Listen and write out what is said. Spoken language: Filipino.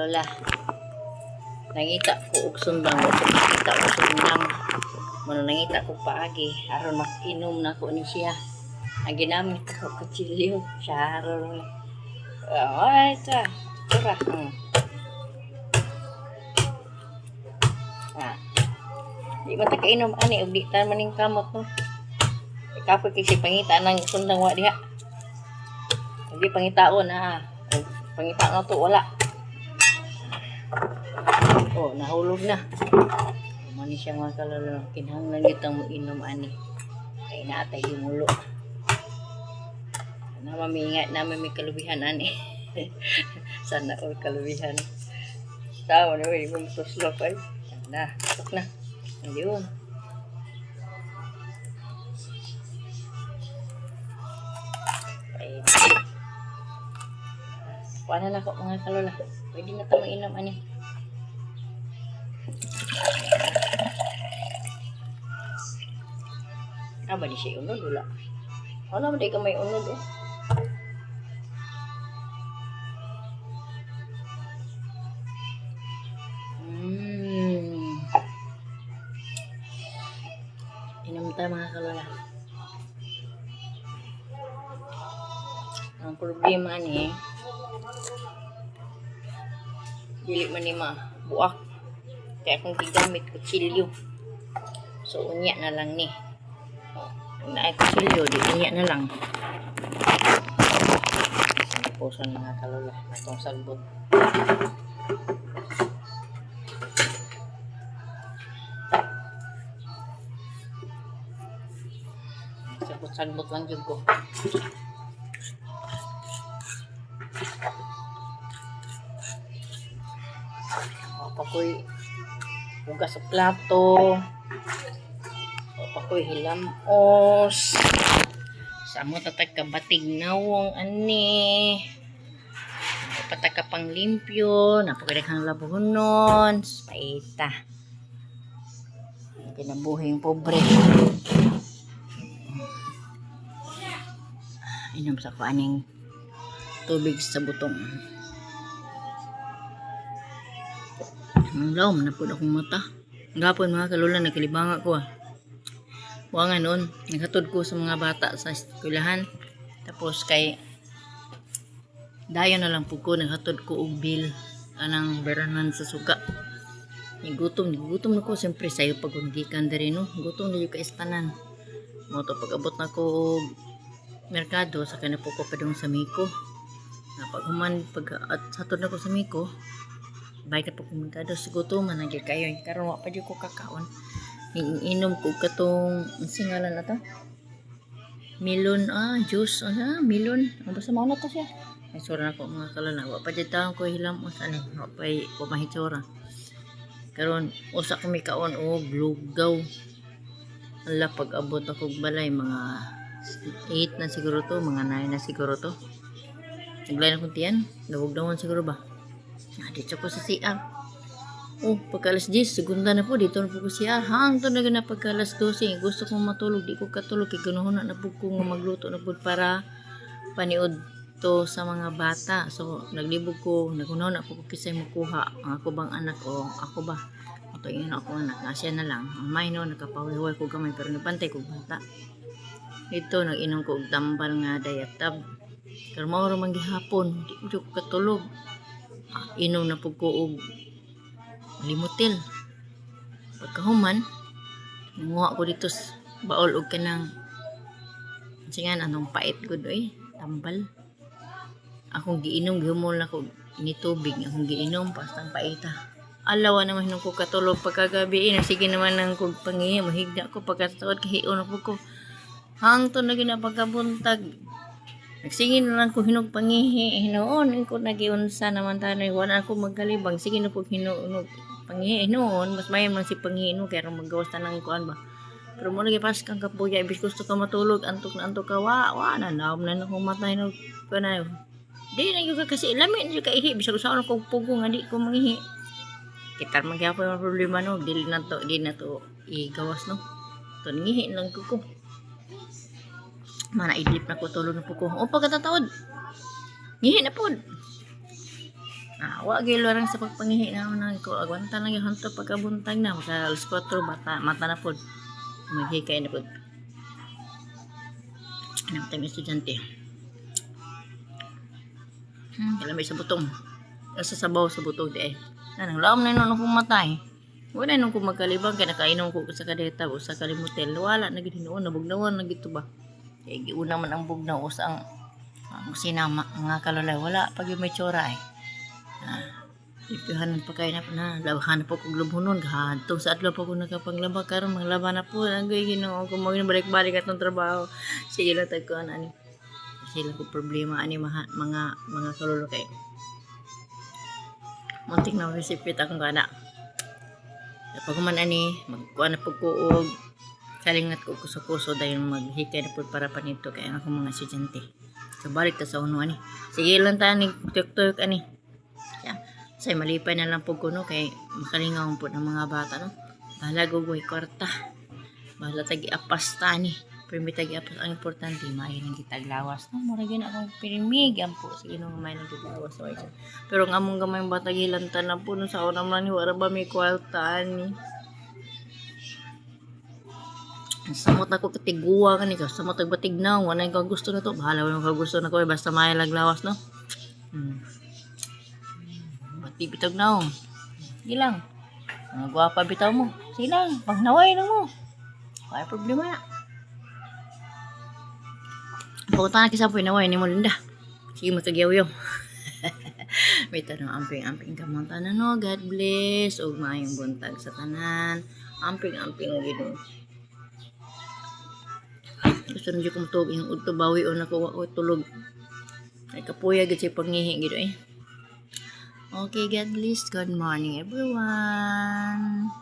Lola, nangita ko og sundang, nangita ko sundang. Mano nangita ko paagi, aron mag-inom na ko ni siya. Ang ginamit ko kutsilyo, siya aron. Ay, ta, tira. Di man ta kainom ani og di ta maning kamot no. Ikapoy kasi pangita nang sundang wa diha. Hindi pangitaon ha. Pangita na to wala. Oh, nahulog na. Mani siya mga kalolo. Kinahanglan gitang mo inom ani. Kaya naatay yung ulo. Na mamiingat namin may kalubihan ani. Sana all kalubihan. Tao na may mumutuslok ay. Na, tok na. Ayun. Kuha na ako mga kalola. Pwede na ito mainom ani. Ba di siya unod wala. Wala mo di ka may unod oh. Inom tayo mga kalola. Ang problema ni dili man ni buak. Kaya kung gigamit kutsilyo. So unya na lang ni. Na kutsilyo di unya na lang. Puson mga kalola atong sagbot. Sagbot lang jud ko. Pakoy hugas sa plato. Pakoy hilamos. Samo tatag ka batig nawong ani. Patag ka pang limpyo, napakadaghang labuhonon, paita. Kinabuhing pobre. Inom sa ko aning tubig sa butong. Ang lawom na po akong mata. Gapon mga kalula, nagkalibanga ko Wa nga noon, naghatod ko sa mga bata sa eskwelahan. Tapos kay dayon na lang po ko, naghatod ko og bill anang beranan sa suga. Gutom na ko, siyempre sayo pag gikan diri no. Gutom na yung kaistanan. Mo to pag-abot na ko og merkado, sa kana po ko padung sa Miko. Pag human hatod na ko sa Miko, bayad na po kong merkado, siguro man nagyan kayo. Karon wa pa jud ko kakaon. Inom ko katong singalan na to. Melon juice melon. Basta mao na to siya. Ay sura na ko mga kalala. Wa pa jud taon ko hilamos ani. Wa pa mahitsura. Karon usa ko mi kaon og lugaw. Ala pag abot ako og balay mga 8 na siguro to, mga 9 na siguro to. Naglain akong tiyan. Dawog-dawon siguro ba? Dito ko sa CR. Pagka alas 10, segunda na po, dito na po ko siya. Hangtod na gana pagka alas 12. Gusto kong matulog, di ko katulog. Kaya ganoon na po kong magluto na po para paniod to sa mga bata. So, naglibog ko, nagunaw na po ko kisay makuha. Ang ako bang anak o ako ba? Ito yun ako anak. Asya na lang. Ang may no, nakapawiway ko gamay pero nabantay ko bata. Ito, nag-inom ko og tambal nga dayatab. Pero mauro man gihapon, di ko katulog. Inom na po ko og limutil. Pagkahuman, nanguha ko dito baol og kanang singan anong pait gud tambal. Akong giinom gihumol ako ini tubig akong giinom pastang paita. Alawa naman nung ko katulog pagkagabi sige naman nang kog pangihi mahigda ko pagkatuod kahiyon na ko. Hangtod na ginapagkabuntag. Nagsingin na lang ko hinog pangihi. Hinoon ko nagiunsa naman tanay. Wala ako magkalibang. Sige na po hinog pangihi. Hinoon. Mas mayan man si pangihi. Kaya magawas na lang kuan ba. Pero mo nagipas kang kapuya. Ibig gusto ka matulog. Antok na antok ka. Wa na. Naam na nakumatay. Di na yung kasi lamin. Yung kaihi. Bisa ko saan ako pugo nga di ko mangihi. Kita magyapon yung problema no. Di na to igawas no. Ito nangihi lang ko. Mana idlip na ko tulog na po ko. Pagkatatawad. Ngihi na po. Wa gyud larang sa pagpangihi na unang ko agwanta lang gyud hanto pagkabuntag na maka alas 4 mata na pod. Maghikay na pod. Nang time estudyante. Kalamay sa butong. Asa sabaw sa butong di ay. Nang laom na nung akong matay. Wala nung kung magkalibang kaya nakainom ko sa kadeta o sa kalimutel. Wala na gid hinuon nabugnawan na gito ba. Kaya giuna man ang bugnaw o sa ang sinama mga kalulay. Wala pag yung may tsura ay. Ipihanan pa kayo na labahan po kong lubhunon gahanto sa adlaw pa ko nakapanglaba karon manglaba na po ang Ginoo kung mo balik-balik atong trabaho sige lang tag ko ani sila ko problema ani mga kalulo kay muntik na resipit akong gana pag man ani magkuha na pag kuog kalingat ko kuso-kuso dahil maghikay na po para panito kay ang akong mga estudyante so balik ta sa uno ani sige lang ta ni tuk ani say malipay na lang po kuno kay makalingaw po ng mga bata no bahala gugoy kwarta bahala tagi apasta ni permi tagi apas ang importante may nang gitaglawas no mura gyud akong pirmig ampo sige no may nang gitaglawas so pero ang among gamay bata gilantan na po no sa una man ni wala ba may kwarta ni samot ako katiguwa kani ka samot agbatig na wala ko gusto na to bahala wala ko gusto na ko basta may laglawas no bitag na oh. Sige lang. Mga gwapa bitaw mo. Sige lang. Pagnaway na mo. Wala problema na. Pagpunta na kisa po, naway ni mo linda. Sige mo tagyaw-yaw. May tanong amping-amping kamang tanan no. God bless. O maayong buntag sa tanan. Amping-amping gino. Gusto nyo kong tubig yung udto bawi o nakuha ko tulog. Ay kapuya gid siya pangihi gino eh. Okay, God bless. Good morning, everyone.